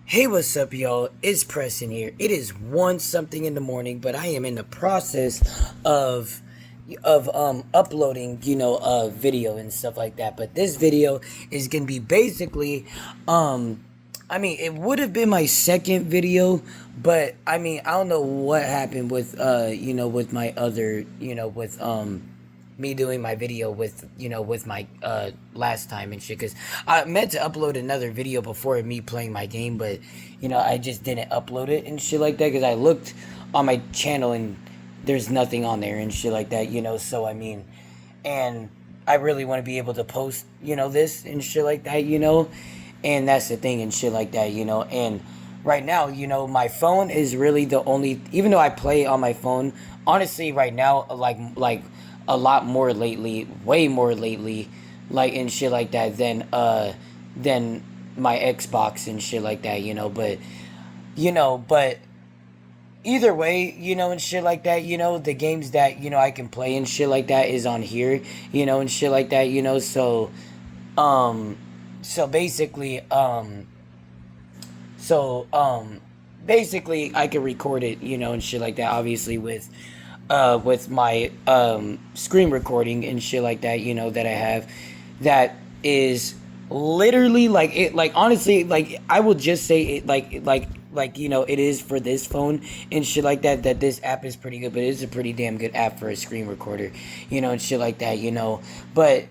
Hey, what's up, y'all? It's Preston here. It is 1 something in the morning, but I am in the process of uploading, video and stuff like that. But this video is gonna be basically it would have been my second video, but I don't know what happened with with my other, with me doing my video with with my last time and shit, because I meant to upload another video before me playing my game, but I just didn't upload it and shit like that because I looked on my channel and there's nothing on there and shit like that, so and I really want to be able to post this and shit like that, and that's the thing and shit like that, and right now, my phone is really the only, even though I play on my phone, honestly, right now, like a lot more lately, way more lately, like and shit like that than my Xbox and shit like that, but either way, and shit like that, the games that, I can play and shit like that is on here, and shit like that, um so basically so basically I can record it, and shit like that, obviously with my screen recording and shit like that, that I have, that is literally like it, like honestly, like I will just say it, like it is for this phone and shit like that, that this app is pretty good, but it's a pretty damn good app for a screen recorder, and shit like that, but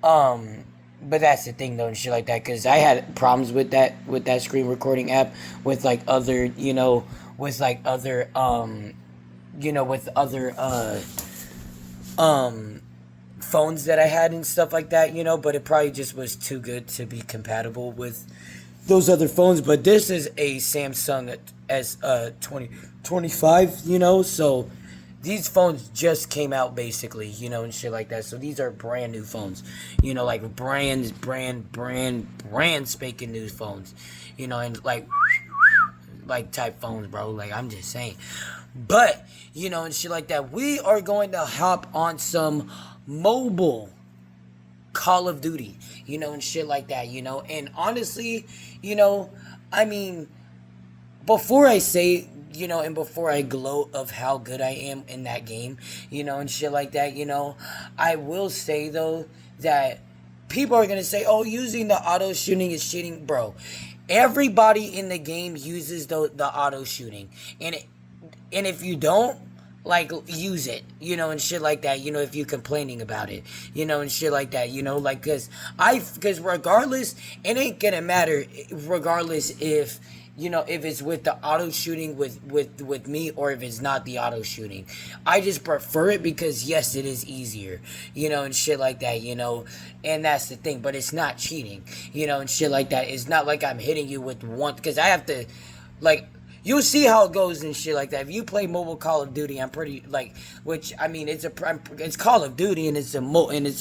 um but that's the thing though and shit like that, because I had problems with that screen recording app with like other, with like other with other um phones that I had and stuff like that, but it probably just was too good to be compatible with those other phones. But this is a Samsung S 2025, so these phones just came out basically, and shit like that. So these are brand new phones, like brand spanking new phones, and like type phones, bro. Like I'm just saying. But, and shit like that, we are going to hop on some mobile Call of Duty, and shit like that, and honestly, you know, I mean, before I say, and before I gloat of how good I am in that game, and shit like that, I will say though that people are gonna say, "Oh, using the auto shooting is cheating, bro." Everybody in the game uses the auto shooting, and if you don't, like, use it, and shit like that, if you're complaining about it, and shit like that, like, because regardless, it ain't gonna matter, regardless if it's with the auto shooting with me, or if it's not the auto shooting. I just prefer it because yes, it is easier, and shit like that, and that's the thing. But it's not cheating, and shit like that. It's not like I'm hitting you with one, because I have to, like, you'll see how it goes and shit like that. If you play mobile Call of Duty, I'm pretty, like, which I mean, it's Call of Duty, and it's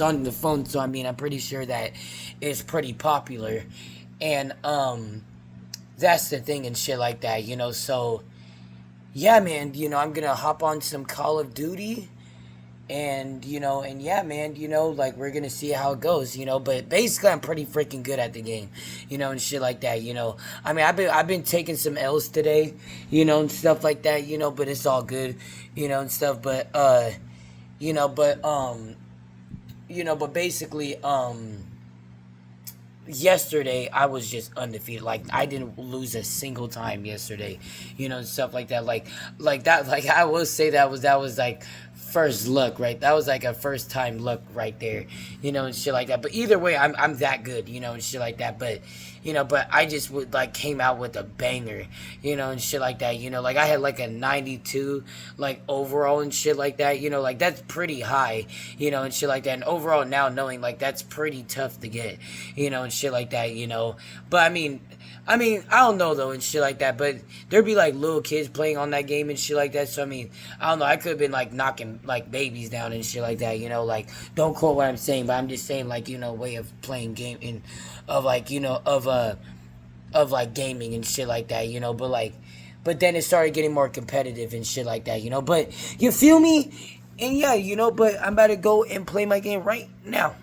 on the phone, so I mean, I'm pretty sure that it's pretty popular, and that's the thing and shit like that, So yeah, man, I'm gonna hop on some Call of Duty, and yeah, man, like, we're gonna see how it goes, but basically I'm pretty freaking good at the game, and shit like that, I mean, I've been taking some L's today, and stuff like that, but it's all good, and stuff, but you know but but basically, yesterday I was just undefeated. Like, I didn't lose a single time yesterday, and stuff like that. Like that. Like, I will say that was like first luck, right? That was like a first time luck right there, and shit like that. But either way, I'm that good, and shit like that. But I just would, like, came out with a banger, and shit like that. Like, I had like a 92, like, overall and shit like that. Like, that's pretty high, and shit like that. And overall, now knowing, like, that's pretty tough to get, and shit like that. But I don't know though and shit like that. But there'd be like little kids playing on that game and shit like that. So I mean, I don't know. I could have been like knocking like babies down and shit like that. Like, don't quote what I'm saying, but I'm just saying, like, way of playing game and of, like, of like gaming and shit like that. But then it started getting more competitive and shit like that. But you feel me? And yeah, But I'm about to go and play my game right now.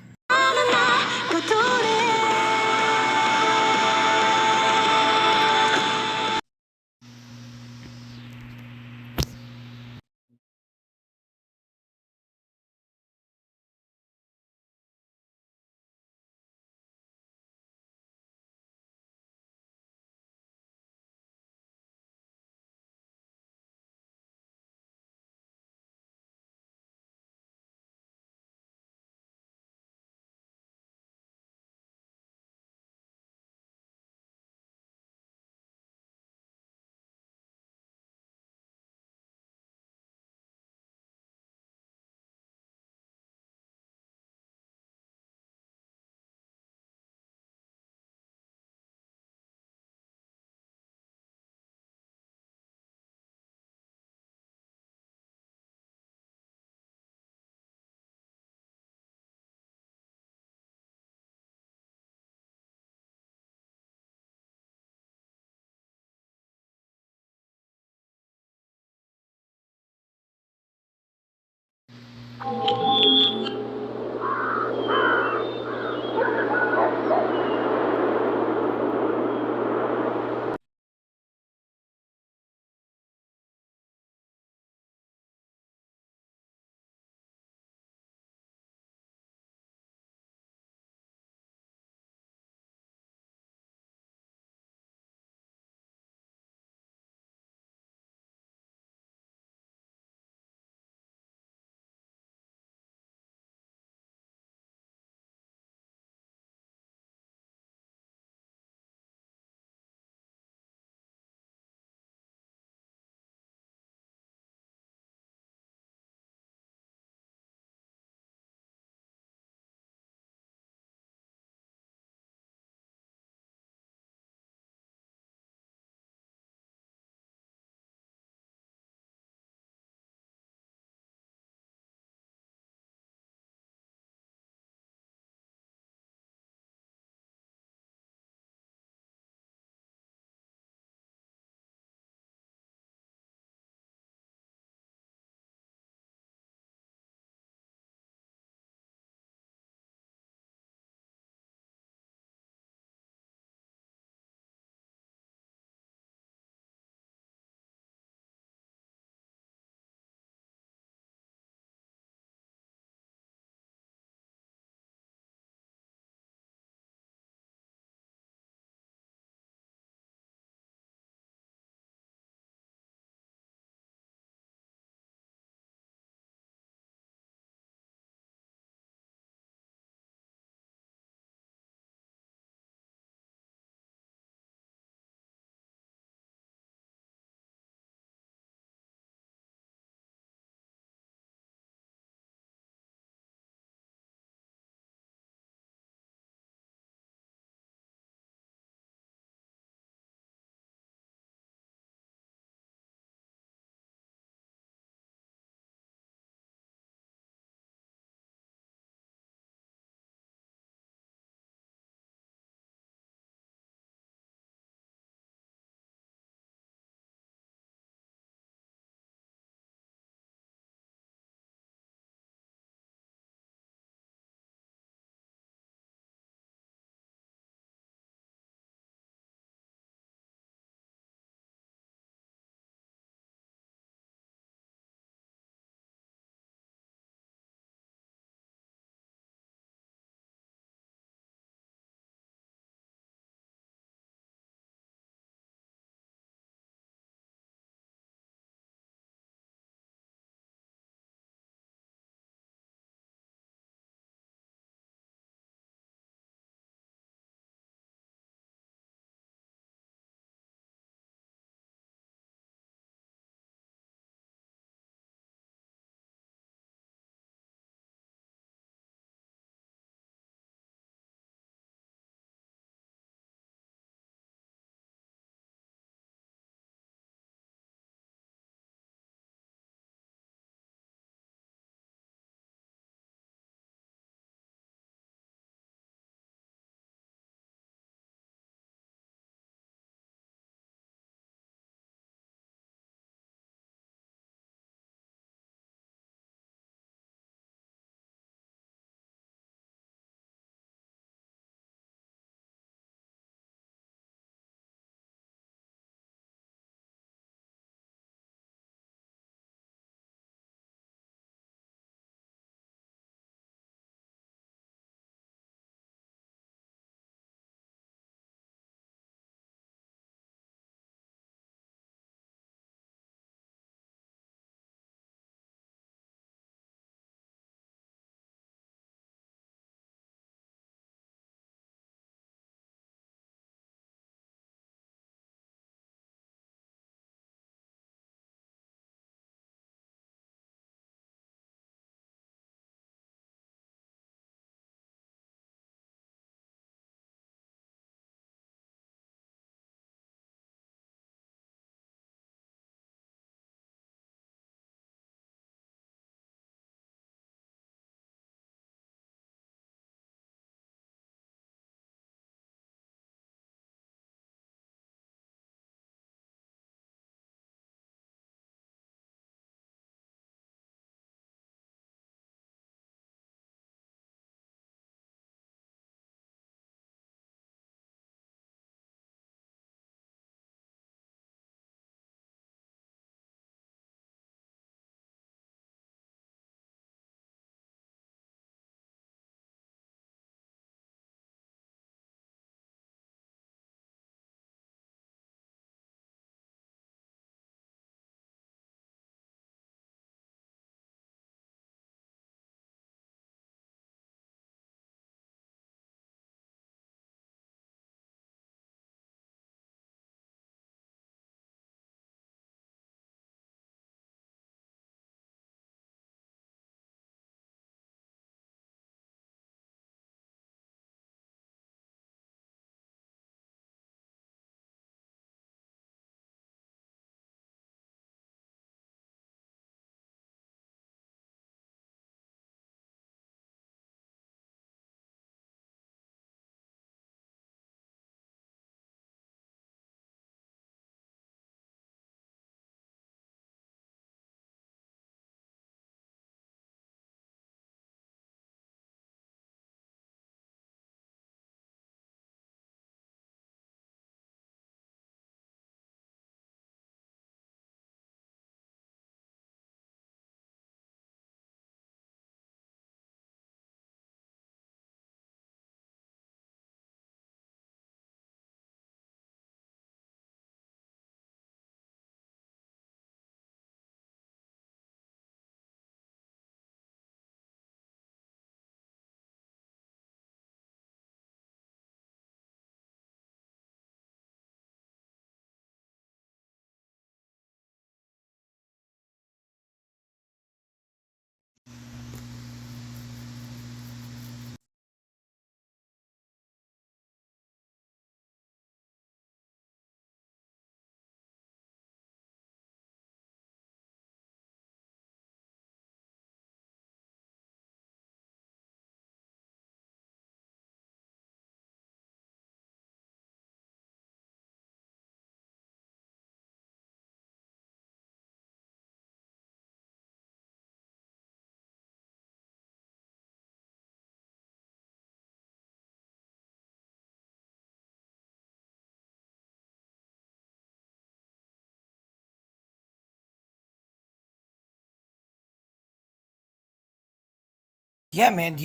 Yeah, man,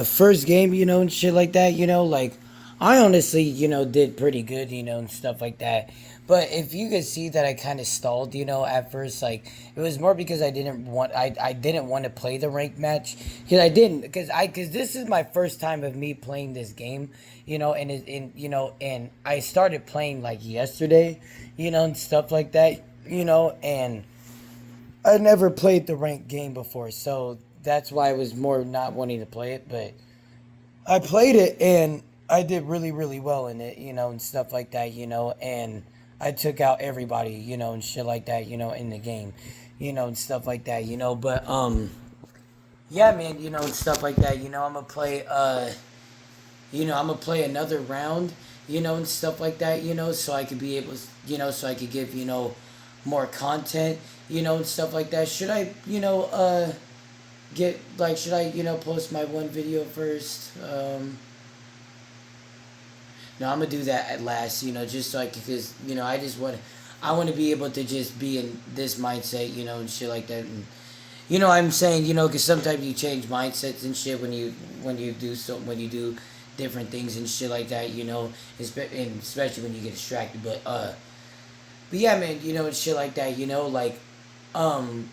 first game, and shit like that, like I honestly, did pretty good, and stuff like that. But if you could see that I kind of stalled, at first, like it was more because I didn't want to play the ranked match because I didn't because this is my first time of me playing this game, and I started playing like yesterday, and stuff like that, and I never played the ranked game before, so that's why I was more not wanting to play it. But I played it and I did really, really well in it, and stuff like that, and I took out everybody, and shit like that, in the game, and stuff like that, But yeah, man, and stuff like that, I'm gonna play another round, and stuff like that, so I could be able, so I could give, more content, and stuff like that. Should I, get like should I post my one video first? No, I'm gonna do that at last. Just so I can, because I want to be able to just be in this mindset, and shit like that. And I'm saying, because sometimes you change mindsets and shit when you do different things and shit like that, and especially when you get distracted. But yeah, man, and shit like that, um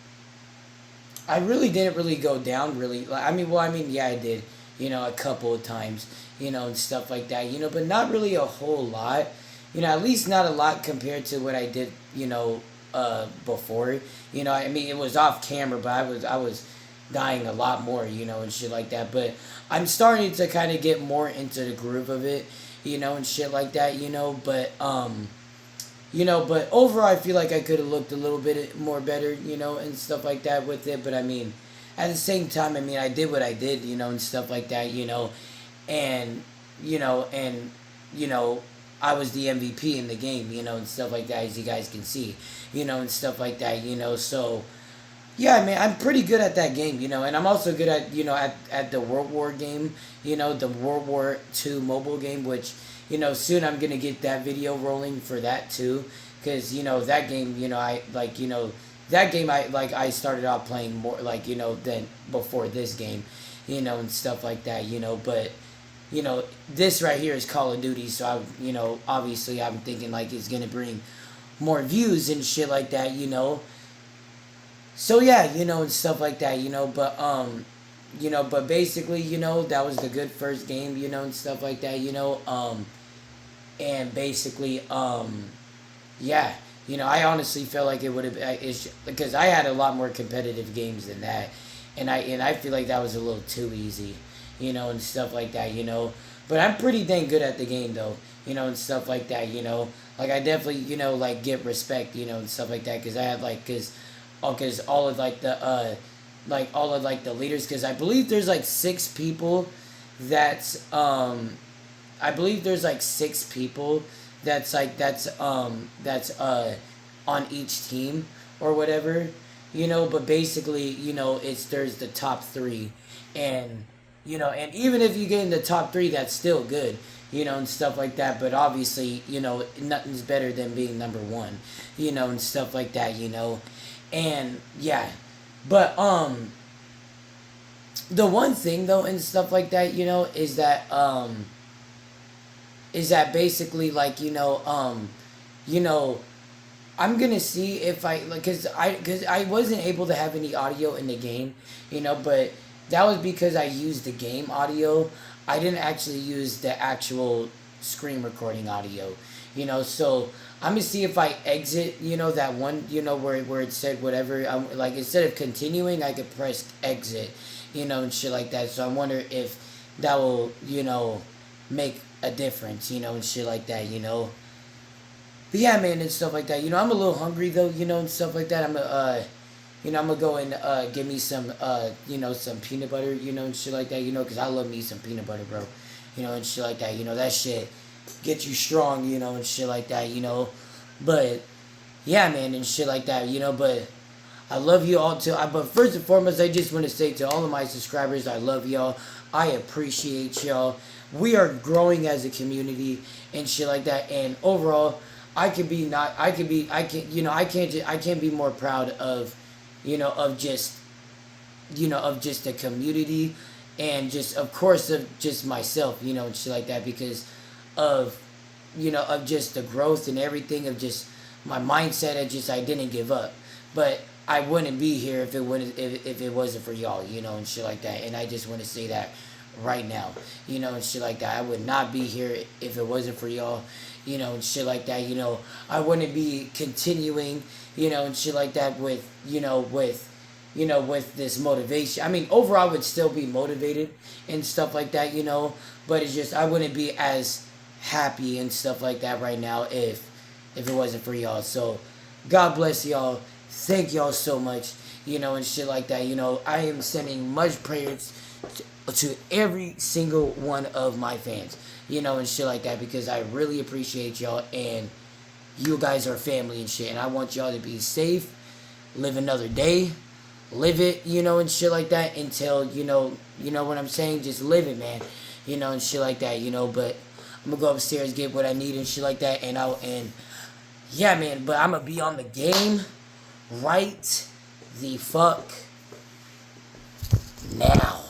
I really didn't really go down really. Like, yeah, I did, a couple of times, and stuff like that, but not really a whole lot, at least not a lot compared to what I did, before. It was off camera, but I was dying a lot more, and shit like that. But I'm starting to kind of get more into the groove of it, and shit like that, but overall, I feel like I could have looked a little bit more better, and stuff like that with it. But at the same time, I did what I did, and stuff like that, and and I was the MVP in the game, and stuff like that, as you guys can see, and stuff like that, So yeah, man, I'm pretty good at that game, and I'm also good at at the World War game, the World War II mobile game, which soon I'm gonna get that video rolling for that too, because that game, that game I started out playing more like than before this game, and stuff like that, but this right here is Call of Duty, so obviously I'm thinking like it's gonna bring more views and shit like that, so yeah, and stuff like that, but basically, that was the good first game, and stuff like that, and basically, yeah, I honestly felt like it would have, it's because I had a lot more competitive games than that, and I feel like that was a little too easy, and stuff like that, but I'm pretty dang good at the game though, and stuff like that, like I definitely, like get respect, and stuff like that, because I had like, because all of like the leaders, because I believe there's like six people that's I believe there's like six people that's on each team or whatever, but basically, it's there's the top three, and and even if you get in the top three, that's still good, and stuff like that. But obviously, nothing's better than being number one, and stuff like that, and yeah, but the one thing though and stuff like that, is that basically like you know I'm gonna see if I like because I wasn't able to have any audio in the game, but that was because I used the game audio. I didn't actually use the actual screen recording audio, So I'm gonna see if I exit, that one, where it said whatever. Like instead of continuing, I could press exit, and shit like that. So I wonder if that will, make a difference, and shit like that, But yeah, man, and stuff like that. I'm a little hungry though, and stuff like that. I'm gonna go and get me some, some peanut butter, and shit like that, because I love me some peanut butter, bro, and shit like that. That shit gets you strong, and shit like that, But yeah, man, and shit like that, But I love you all too. But first and foremost, I just want to say to all of my subscribers, I love y'all. I appreciate y'all. We are growing as a community and shit like that. And overall, I could be not. I could be. I can. I can't. I can't be more proud of, of just, of just the community and just of course of just myself, and shit like that, because of of just the growth and everything, of just my mindset. I didn't give up, but I wouldn't be here if if it wasn't for y'all, and shit like that. And I just want to say that right now, and shit like that. I would not be here if it wasn't for y'all, and shit like that. I wouldn't be continuing, and shit like that with with this motivation. I mean, overall, I would still be motivated and stuff like that, but it's just I wouldn't be as happy and stuff like that right now if it wasn't for y'all. So, God bless y'all. Thank y'all so much, and shit like that. I am sending much prayers to every single one of my fans, and shit like that, because I really appreciate y'all, and you guys are family and shit, and I want y'all to be safe, live another day, live it, and shit like that, until, what I'm saying, just live it, man, and shit like that, but I'm gonna go upstairs, get what I need and shit like that, and yeah, man, but I'm gonna be on the game right the fuck now.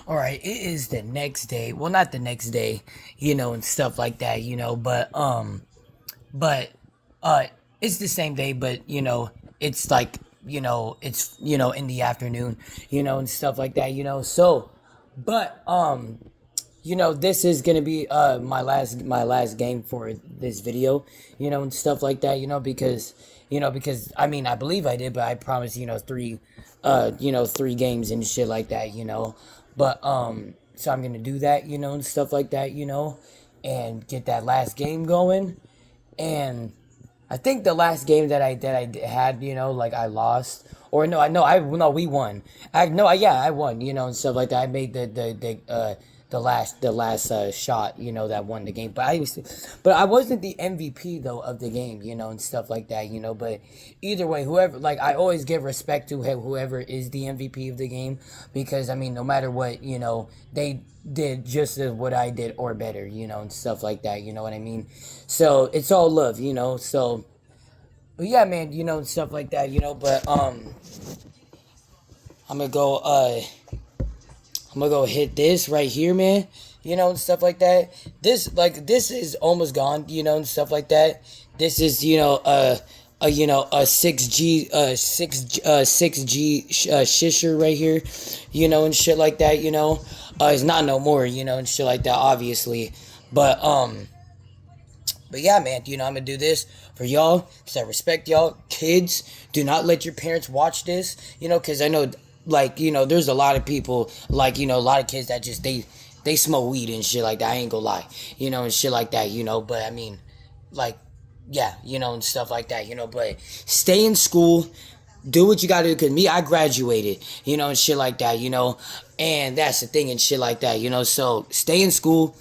All right, it is the next day. Well, not the next day, and stuff like that, but uh it's the same day, but it's like, it's in the afternoon, and stuff like that, so but this is gonna be my last game for this video, and stuff like that, because I mean, I believe I did, but I promised, three games and shit like that, but so I'm gonna do that, and stuff like that, and get that last game going. And I think the last game that I had, like I lost, or no, I know I no we won. I no, yeah, I won, and stuff like that. I made the last shot, that won the game. But I wasn't the MVP though of the game, and stuff like that, But either way, whoever, like, I always give respect to whoever is the MVP of the game, because I mean, no matter what, they did just as what I did or better, and stuff like that. You know what I mean? So it's all love, So, but yeah, man, and stuff like that, But I'm gonna go. I'm gonna go hit this right here, man. And stuff like that. This is almost gone, and stuff like that. This is, a 6G, 6G shisher right here, and shit like that, It's not no more, and shit like that, obviously. But yeah, man, I'm gonna do this for y'all because I respect y'all. Kids, do not let your parents watch this, because I know, like, there's a lot of people, like, a lot of kids that just, they smoke weed and shit like that. I ain't gonna lie, and shit like that, But I mean, like, yeah, and stuff like that, But stay in school, do what you gotta do. Because me, I graduated, and shit like that, And that's the thing and shit like that, So stay in school,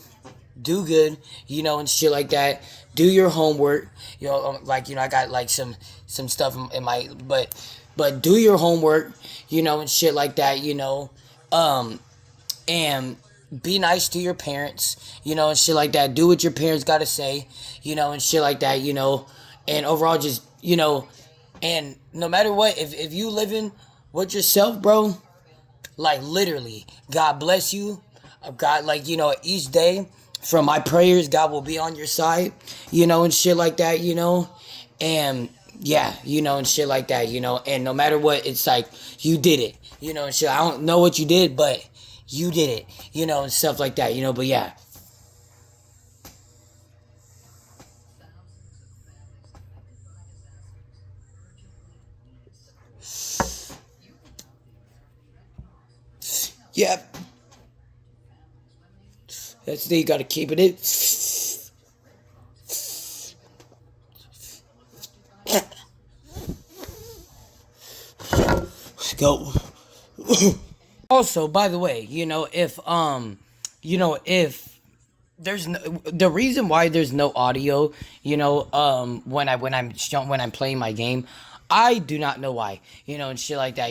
do good, and shit like that. Do your homework, like, I got like some stuff in my, but do your homework, and shit like that, and be nice to your parents, and shit like that. Do what your parents gotta say, and shit like that, and overall just, and no matter what, if you living with yourself, bro, like, literally, God bless you. God, like, each day from my prayers, God will be on your side, and shit like that, and yeah, and shit like that, and no matter what, it's like, you did it, and shit. I don't know what you did, but you did it, and stuff like that, but yeah. Yep. That's the thing, you gotta keep it in. Let's go. Also, by the way, if there's no, the reason why there's no audio, when I'm playing my game, I do not know why, and shit like that.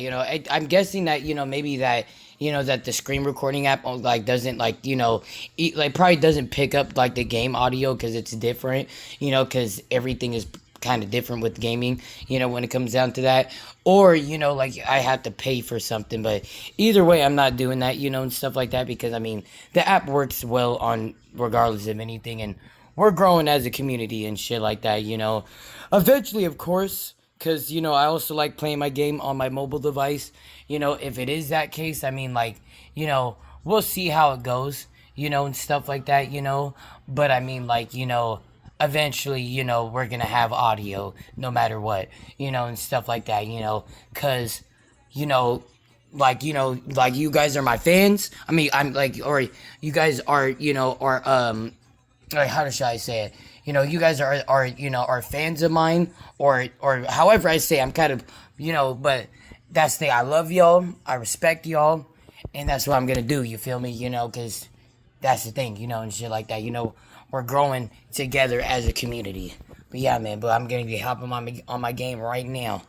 I'm guessing that, maybe that, that the screen recording app, like, doesn't, like, like, probably doesn't pick up, like, the game audio because it's different, because everything is kind of different with gaming, when it comes down to that. Or, like, I have to pay for something. But either way, I'm not doing that, and stuff like that, because I mean, the app works well on regardless of anything, and we're growing as a community and shit like that, eventually, of course, because, I also like playing my game on my mobile device. If it is that case, I mean, like, we'll see how it goes, and stuff like that, but I mean, like, eventually, we're gonna have audio no matter what, and stuff like that, because, you know, like, you guys are my fans. I mean, I'm like, or you guys are, or, like, how should I say it? You guys are fans of mine, or however I say, I'm kind of, but that's the thing. I love y'all, I respect y'all, and that's what I'm gonna do, you feel me, because that's the thing, and shit like that, we're growing together as a community. But yeah, man, but I'm gonna be hopping on my game right now.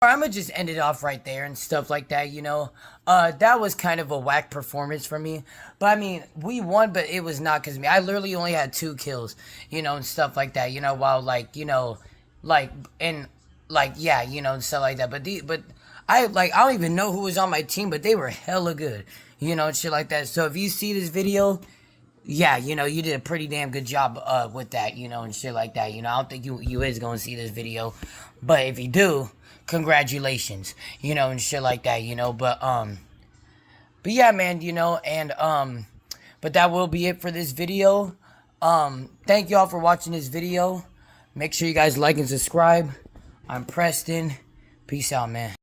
I'm gonna just end it off right there and stuff like that, you know. That was kind of a whack performance for me, but I mean, we won, but it was not because me. I literally only had 2 kills, you know, and stuff like that, you know. While like, you know, like and like yeah, you know, and stuff like that. But I don't even know who was on my team, but they were hella good, you know, and shit like that. So if you see this video, yeah, you know, you did a pretty damn good job with that, you know, and shit like that. You know, I don't think you is gonna see this video, but if you do, congratulations, you know, and shit like that, you know. But yeah, man, you know, and but that will be it for this video. Thank y'all for watching this video. Make sure you guys like and subscribe. I'm Preston. Peace out, man.